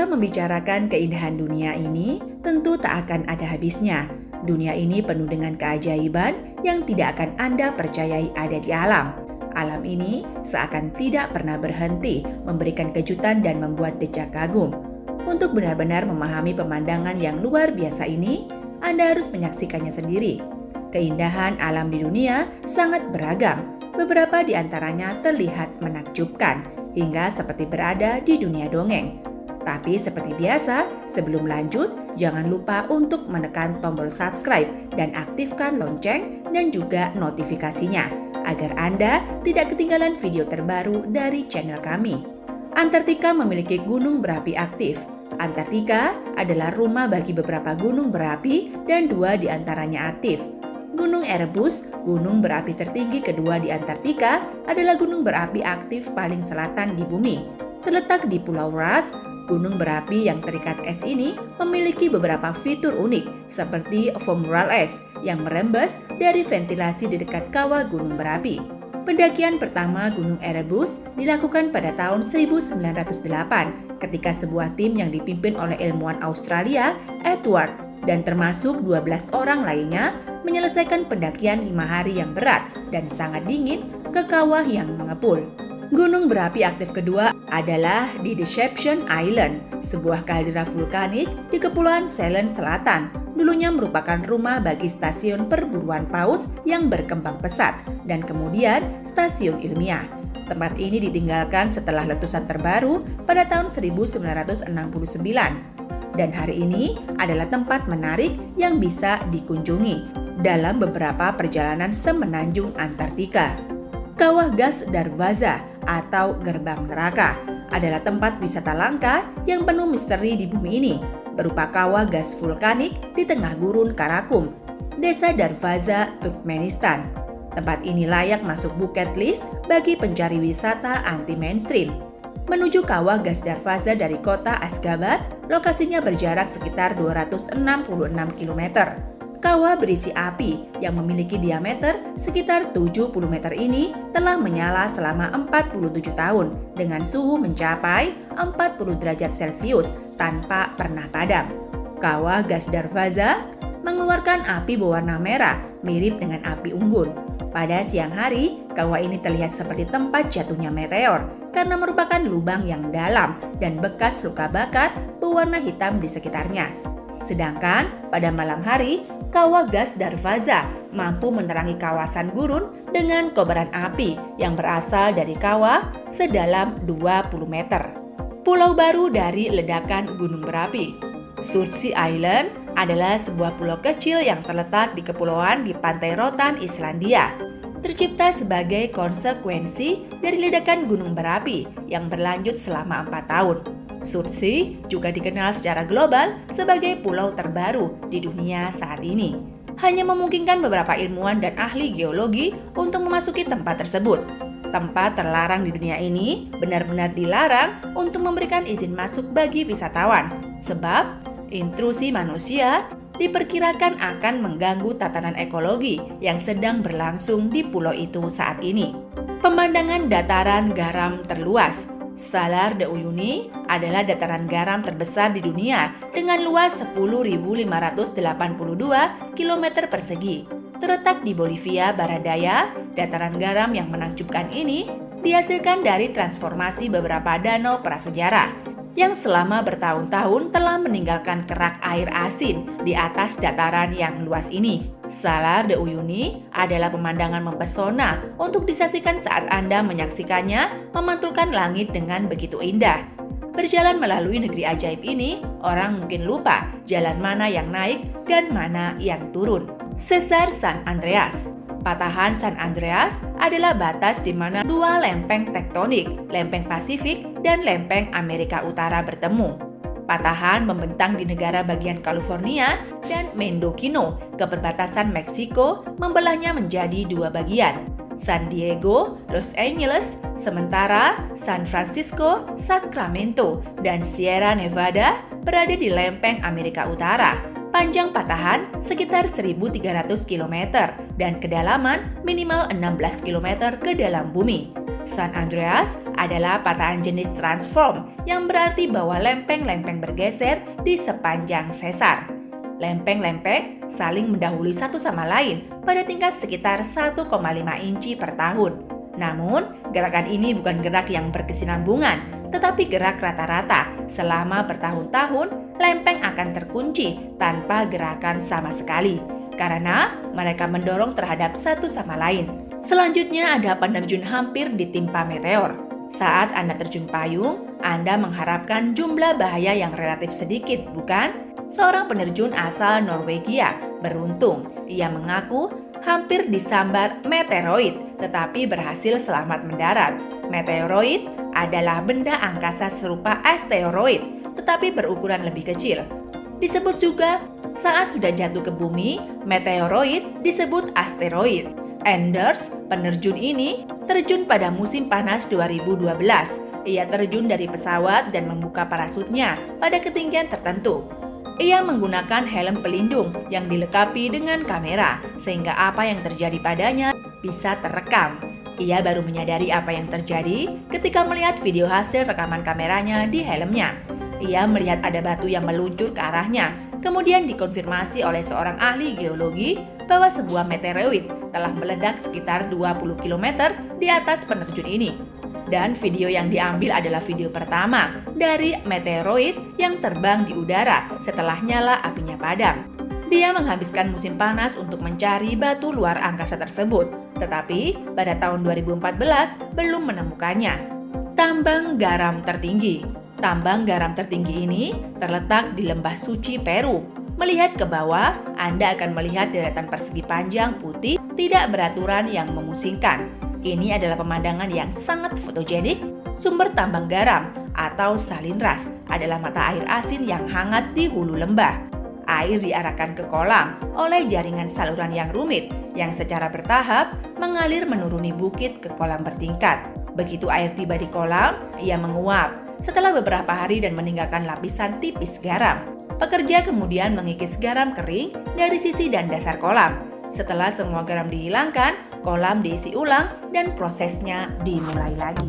membicarakan keindahan dunia ini, tentu tak akan ada habisnya. Dunia ini penuh dengan keajaiban yang tidak akan Anda percayai ada di alam. Alam ini seakan tidak pernah berhenti memberikan kejutan dan membuat decak kagum. Untuk benar-benar memahami pemandangan yang luar biasa ini, Anda harus menyaksikannya sendiri. Keindahan alam di dunia sangat beragam. Beberapa di antaranya terlihat menakjubkan, hingga seperti berada di dunia dongeng. Tapi seperti biasa, sebelum lanjut, jangan lupa untuk menekan tombol subscribe dan aktifkan lonceng dan juga notifikasinya, agar Anda tidak ketinggalan video terbaru dari channel kami. Antartika memiliki gunung berapi aktif. Antartika adalah rumah bagi beberapa gunung berapi dan 2 di antaranya aktif. Gunung Erebus, gunung berapi tertinggi kedua di Antartika, adalah gunung berapi aktif paling selatan di bumi. Terletak di Pulau Ross, gunung berapi yang terikat es ini memiliki beberapa fitur unik seperti foam mural es yang merembes dari ventilasi di dekat kawah gunung berapi. Pendakian pertama Gunung Erebus dilakukan pada tahun 1908 ketika sebuah tim yang dipimpin oleh ilmuwan Australia, Edward, dan termasuk 12 orang lainnya menyelesaikan pendakian 5 hari yang berat dan sangat dingin ke kawah yang mengepul. Gunung berapi aktif kedua adalah di Deception Island, sebuah kaldera vulkanik di Kepulauan Ceylon Selatan. Dulunya merupakan rumah bagi stasiun perburuan paus yang berkembang pesat dan kemudian stasiun ilmiah. Tempat ini ditinggalkan setelah letusan terbaru pada tahun 1969. Dan hari ini adalah tempat menarik yang bisa dikunjungi dalam beberapa perjalanan semenanjung Antartika. Kawah gas Darvaza atau gerbang neraka adalah tempat wisata langka yang penuh misteri di bumi ini, berupa kawah gas vulkanik di tengah gurun Karakum, desa Darvaza, Turkmenistan. Tempat ini layak masuk bucket list bagi pencari wisata anti-mainstream. Menuju kawah gas Darvaza dari kota Ashgabat, lokasinya berjarak sekitar 266 km. Kawah berisi api yang memiliki diameter sekitar 70 meter ini telah menyala selama 47 tahun dengan suhu mencapai 40 derajat Celcius tanpa pernah padam. Kawah gas Darvaza mengeluarkan api berwarna merah mirip dengan api unggun. Pada siang hari, kawah ini terlihat seperti tempat jatuhnya meteor karena merupakan lubang yang dalam dan bekas luka bakar berwarna hitam di sekitarnya. Sedangkan pada malam hari, kawah gas Darvaza mampu menerangi kawasan gurun dengan kobaran api yang berasal dari kawah sedalam 20 meter. Pulau baru dari ledakan gunung berapi. Surtsey Island adalah sebuah pulau kecil yang terletak di kepulauan di pantai Rotan, Islandia. Tercipta sebagai konsekuensi dari ledakan gunung berapi yang berlanjut selama 4 tahun. Surtsey juga dikenal secara global sebagai pulau terbaru di dunia saat ini. Hanya memungkinkan beberapa ilmuwan dan ahli geologi untuk memasuki tempat tersebut. Tempat terlarang di dunia ini benar-benar dilarang untuk memberikan izin masuk bagi wisatawan, sebab intrusi manusia diperkirakan akan mengganggu tatanan ekologi yang sedang berlangsung di pulau itu saat ini. Pemandangan dataran garam terluas. Salar de Uyuni adalah dataran garam terbesar di dunia dengan luas 10.582 km persegi. Terletak di Bolivia Barat Daya, dataran garam yang menakjubkan ini dihasilkan dari transformasi beberapa danau prasejarah yang selama bertahun-tahun telah meninggalkan kerak air asin di atas dataran yang luas ini. Salar de Uyuni adalah pemandangan mempesona untuk disaksikan saat Anda menyaksikannya memantulkan langit dengan begitu indah. Berjalan melalui negeri ajaib ini, orang mungkin lupa jalan mana yang naik dan mana yang turun. Sesar San Andreas. Patahan San Andreas adalah batas di mana dua lempeng tektonik, lempeng Pasifik dan lempeng Amerika Utara bertemu. Patahan membentang di negara bagian California dan Mendocino ke perbatasan Meksiko, membelahnya menjadi 2 bagian, San Diego, Los Angeles, sementara San Francisco, Sacramento, dan Sierra Nevada berada di lempeng Amerika Utara. Panjang patahan sekitar 1.300 km dan kedalaman minimal 16 km ke dalam bumi. San Andreas adalah patahan jenis transform yang berarti bahwa lempeng-lempeng bergeser di sepanjang sesar. Lempeng-lempeng saling mendahului satu sama lain pada tingkat sekitar 1,5 inci per tahun. Namun, gerakan ini bukan gerak yang berkesinambungan, tetapi gerak rata-rata. Selama bertahun-tahun, lempeng akan terkunci tanpa gerakan sama sekali, karena mereka mendorong terhadap satu sama lain. Selanjutnya ada penerjun hampir ditimpa meteor. Saat Anda terjun payung, Anda mengharapkan jumlah bahaya yang relatif sedikit, bukan? Seorang penerjun asal Norwegia beruntung. Ia mengaku hampir disambar meteoroid, tetapi berhasil selamat mendarat. Meteoroid adalah benda angkasa serupa asteroid, tetapi berukuran lebih kecil. Disebut juga saat sudah jatuh ke bumi, meteoroid disebut asteroid. Anders, penerjun ini, terjun pada musim panas 2012. Ia terjun dari pesawat dan membuka parasutnya pada ketinggian tertentu. Ia menggunakan helm pelindung yang dilengkapi dengan kamera, sehingga apa yang terjadi padanya bisa terekam. Ia baru menyadari apa yang terjadi ketika melihat video hasil rekaman kameranya di helmnya. Ia melihat ada batu yang meluncur ke arahnya, kemudian dikonfirmasi oleh seorang ahli geologi bahwa sebuah meteoroid telah meledak sekitar 20 km di atas penerjun ini. Dan video yang diambil adalah video pertama dari meteoroid yang terbang di udara setelah nyala apinya padam. Dia menghabiskan musim panas untuk mencari batu luar angkasa tersebut, tetapi pada tahun 2014 belum menemukannya. Tambang garam tertinggi. Tambang garam tertinggi ini terletak di lembah suci Peru. Melihat ke bawah, Anda akan melihat deretan persegi panjang putih tidak beraturan yang memusingkan. Ini adalah pemandangan yang sangat fotogenik. Sumber tambang garam atau salinras adalah mata air asin yang hangat di hulu lembah. Air diarahkan ke kolam oleh jaringan saluran yang rumit yang secara bertahap mengalir menuruni bukit ke kolam bertingkat. Begitu air tiba di kolam, ia menguap setelah beberapa hari dan meninggalkan lapisan tipis garam. Pekerja kemudian mengikis garam kering dari sisi dan dasar kolam. Setelah semua garam dihilangkan, kolam diisi ulang dan prosesnya dimulai lagi.